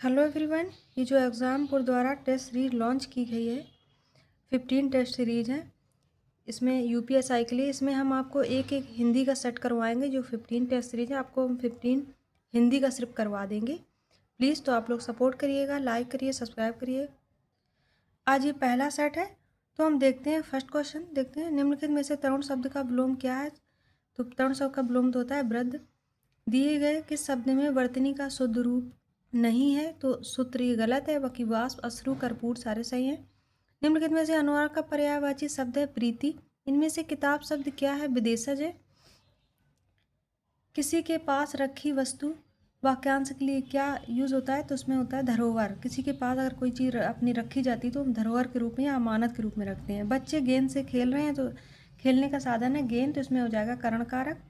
Hello everyone, ये जो exam board द्वारा टेस्ट सीरीज लॉन्च की गई है 15 टेस्ट सीरीज है। इसमें यूपीएसआई के लिए इसमें हम आपको एक एक हिंदी का सेट करवाएंगे। जो 15 टेस्ट सीरीज है आपको हम 15 हिंदी का सिर्फ करवा देंगे। प्लीज़ तो आप लोग सपोर्ट करिएगा, लाइक करिए, सब्सक्राइब करिए। आज ये पहला सेट है तो हम देखते हैं। फर्स्ट क्वेश्चन देखते हैं, निम्नलिखित में से तरुण शब्द का विलोम क्या है। तो तरुण शब्द का विलोम तो होता है वृद्ध। दिए गए किस शब्द में वर्तनी का शुद्ध रूप नहीं है। तो सूत्र ये गलत है, बाकी वाष्प, अश्रु, कर्पूर सारे सही हैं। निम्नलिखित में से अनुवाद का पर्यायवाची शब्द है प्रीति। इनमें से किताब शब्द क्या है, विदेशज है। किसी के पास रखी वस्तु वाक्यांश के लिए क्या यूज होता है, तो उसमें होता है धरोहर। किसी के पास अगर कोई चीज़ अपनी रखी जाती है तो हम धरोहर के रूप में या अमानत के रूप में रखते हैं। बच्चे गेंद से खेल रहे हैं तो खेलने का साधन है गेंद, तो इसमें हो जाएगा करण कारक।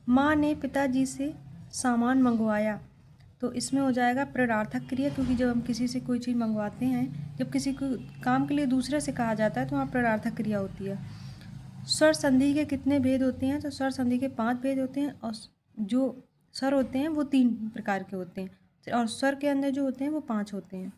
माँ ने पिताजी से सामान मंगवाया, तो इसमें हो जाएगा प्रेरणार्थक क्रिया, क्योंकि जब हम किसी से कोई चीज़ मंगवाते हैं, जब किसी को काम के लिए दूसरे से कहा जाता है तो वहाँ प्रेरणार्थक क्रिया होती है। स्वर संधि के कितने भेद होते हैं, तो स्वर संधि के 5 भेद होते हैं, और जो स्वर होते हैं वो 3 प्रकार के होते हैं, और स्वर के अंदर जो होते हैं वो 5 होते हैं।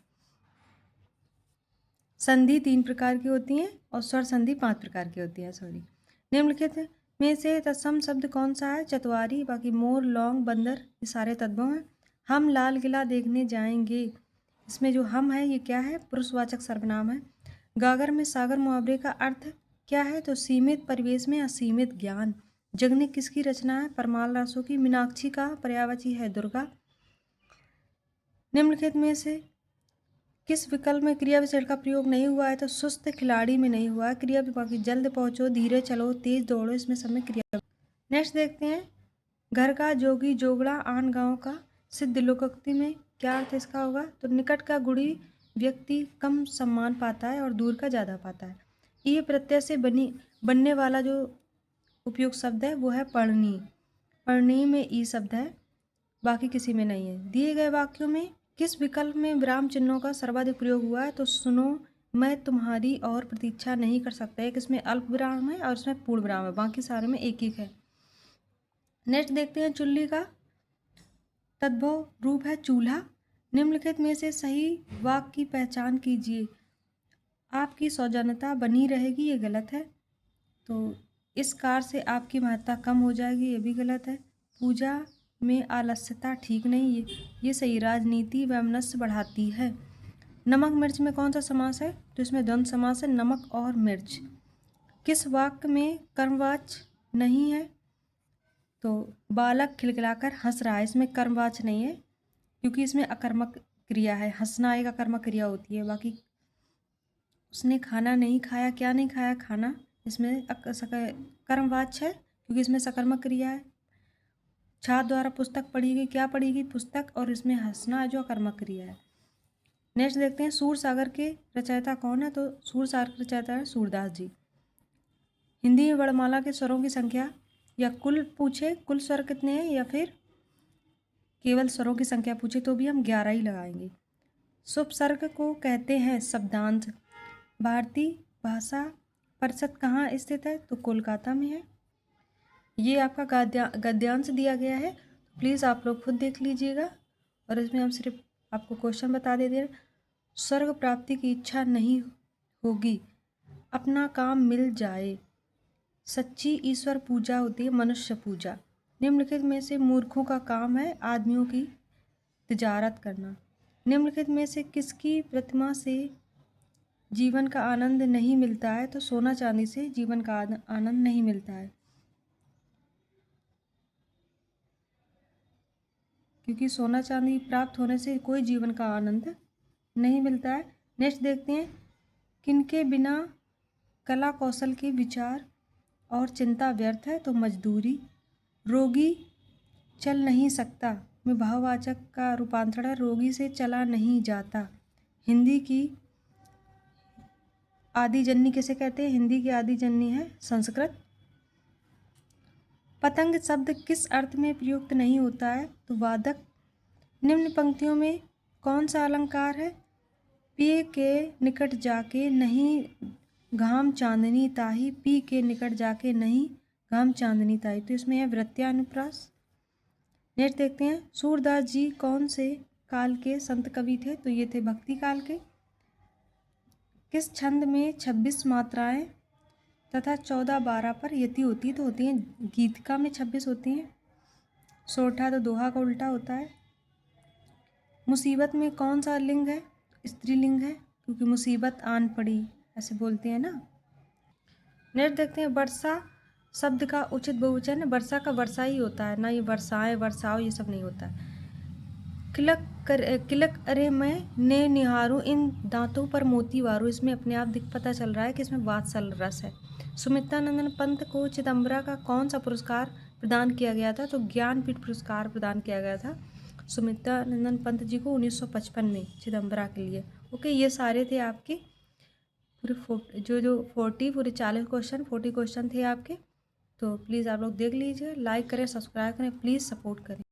संधि 3 प्रकार की होती हैं और स्वर संधि 5 प्रकार की होती है। सॉरी। निम्नलिखित में से तत्सम शब्द कौन सा है, चतवारी, बाकी मोर, लौंग, बंदर, ये सारे तद्भव हैं। हम लाल किला देखने जाएंगे, इसमें जो हम है ये क्या है, पुरुषवाचक सर्वनाम है। गागर में सागर मुहावरे का अर्थ क्या है, तो सीमित परिवेश में असीमित ज्ञान। जगनिक किसकी रचना है, परमाल रासो की। मीनाक्षी का पर्यायवाची है दुर्गा। निम्नलिखित में से किस विकल्प में क्रिया विशेषण का प्रयोग नहीं हुआ है, तो सुस्त खिलाड़ी में नहीं हुआ है। क्रिया बाकी जल्द पहुंचो, धीरे चलो, तेज दौड़ो, इसमें सब में क्रिया। नेक्स्ट देखते हैं, घर का जोगी जोगड़ा आन गांव का सिद्ध लोकोक्ति में क्या अर्थ इसका होगा, तो निकट का गुणी व्यक्ति कम सम्मान पाता है और दूर का ज़्यादा पाता है। ये प्रत्यय से बनने वाला जो उपयुक्त शब्द है वो है पढ़नी। पढ़नी में ई शब्द है, बाकी किसी में नहीं है। दिए गए वाक्यों में किस विकल्प में विराम चिन्हों का सर्वाधिक प्रयोग हुआ है, तो सुनो, मैं तुम्हारी और प्रतीक्षा नहीं कर सकता। एक इसमें अल्प विराम है और इसमें पूर्ण विराम है, बाकी सारे में एक एक है। नेक्स्ट देखते हैं, चुल्ली का तद्भव रूप है चूल्हा। निम्नलिखित में से सही वाक्य की पहचान कीजिए। आपकी सौजन्यता बनी रहेगी, ये गलत है। तो इस कार्य से आपकी महत्ता कम हो जाएगी, ये भी गलत है। पूजा में आलस्यता ठीक नहीं, ये सही। राजनीति वैमनस्य बढ़ाती है। नमक मिर्च में कौन सा समास है, तो इसमें द्वंद्व समास है, नमक और मिर्च। किस वाक्य में कर्मवाच्य नहीं है, तो बालक खिलखिलाकर हंस रहा है, इसमें कर्मवाच्य नहीं है क्योंकि इसमें अकर्मक क्रिया है। हंसना एक अकर्मक क्रिया होती है। बाकी उसने खाना नहीं खाया, क्या नहीं खाया, खाना, इसमें कर्मवाच्य है क्योंकि इसमें सकर्मक क्रिया है। छात्र द्वारा पुस्तक पढ़ी गई, क्या पढ़ी गई, पुस्तक, और इसमें हंसना जो अकर्मक क्रिया है। नेक्स्ट देखते हैं, सूर सागर के रचयिता कौन है, तो सूर सागर के रचयिता है सूरदास जी। हिंदी में वर्णमाला के स्वरों की संख्या, या कुल पूछे कुल स्वर कितने हैं, या फिर केवल स्वरों की संख्या पूछे तो भी हम 11 ही लगाएंगे। सुपसर्ग को कहते हैं शब्दांश। भारतीय भाषा परिषद कहाँ स्थित है, तो कोलकाता में है। ये आपका गद्यांश दिया गया है, प्लीज़ आप लोग खुद देख लीजिएगा। और इसमें हम सिर्फ आपको क्वेश्चन बता देते हैं। स्वर्ग प्राप्ति की इच्छा नहीं होगी, अपना काम मिल जाए। सच्ची ईश्वर पूजा होती है मनुष्य पूजा। निम्नलिखित में से मूर्खों का काम है आदमियों की तिजारत करना। निम्नलिखित में से किसकी प्रतिमा से जीवन का आनंद नहीं मिलता है, तो सोना चांदी से जीवन का आनंद नहीं मिलता है, क्योंकि सोना चांदी प्राप्त होने से कोई जीवन का आनंद नहीं मिलता है। नेक्स्ट देखते हैं, किनके बिना कला कौशल के विचार और चिंता व्यर्थ है, तो मजदूरी। रोगी चल नहीं सकता में भाववाचक का रूपांतरण है, रोगी से चला नहीं जाता। हिंदी की आदि जननी किसे कहते हैं, हिंदी की आदि जननी है संस्कृत। पतंग शब्द किस अर्थ में प्रयुक्त नहीं होता है, तो वादक। निम्न पंक्तियों में कौन सा अलंकार है, पिय के निकट जाके नहीं घाम चांदनी ताही, पी के निकट जाके नहीं घाम चांदनी ताही, तो इसमें है वृत्यानुप्रास। नेक्स्ट देखते हैं, सूरदास जी कौन से काल के संत कवि थे? तो ये थे भक्ति काल के। किस छंद में 26 मात्राएं तथा 14-12 पर यति होती? तो होती हैं गीतिका में 26 होती हैं। सोठा तो दोहा का उल्टा होता है। मुसीबत में कौन सा लिंग है? स्त्रीलिंग है, क्योंकि मुसीबत आन पड़ी ऐसे बोलते हैं ना। नेक्स्ट देखते हैं, वर्षा शब्द का उचित बहुवचन है। वर्षा का वर्षा ही होता है, ना ये वर्षाएं वर्षाओ ये सब नहीं होता है। किलक अरे मैं ने निहारूं इन दांतों पर मोती वारूं, इसमें अपने आप पता चल रहा है कि इसमें वात्सल रस है। सुमित्रानंदन पंत को चिदम्बरा का कौन सा पुरस्कार प्रदान किया गया था? तो ज्ञानपीठ पुरस्कार प्रदान किया गया था सुमित्रानंदन पंत जी को 1955 में चिदम्बरा के लिए। ओके, ये सारे थे आपके पूरे जो 40 क्वेश्चन थे आपके। तो प्लीज़ आप लोग देख लीजिए, लाइक करें, सब्सक्राइब करें, प्लीज़ सपोर्ट करें।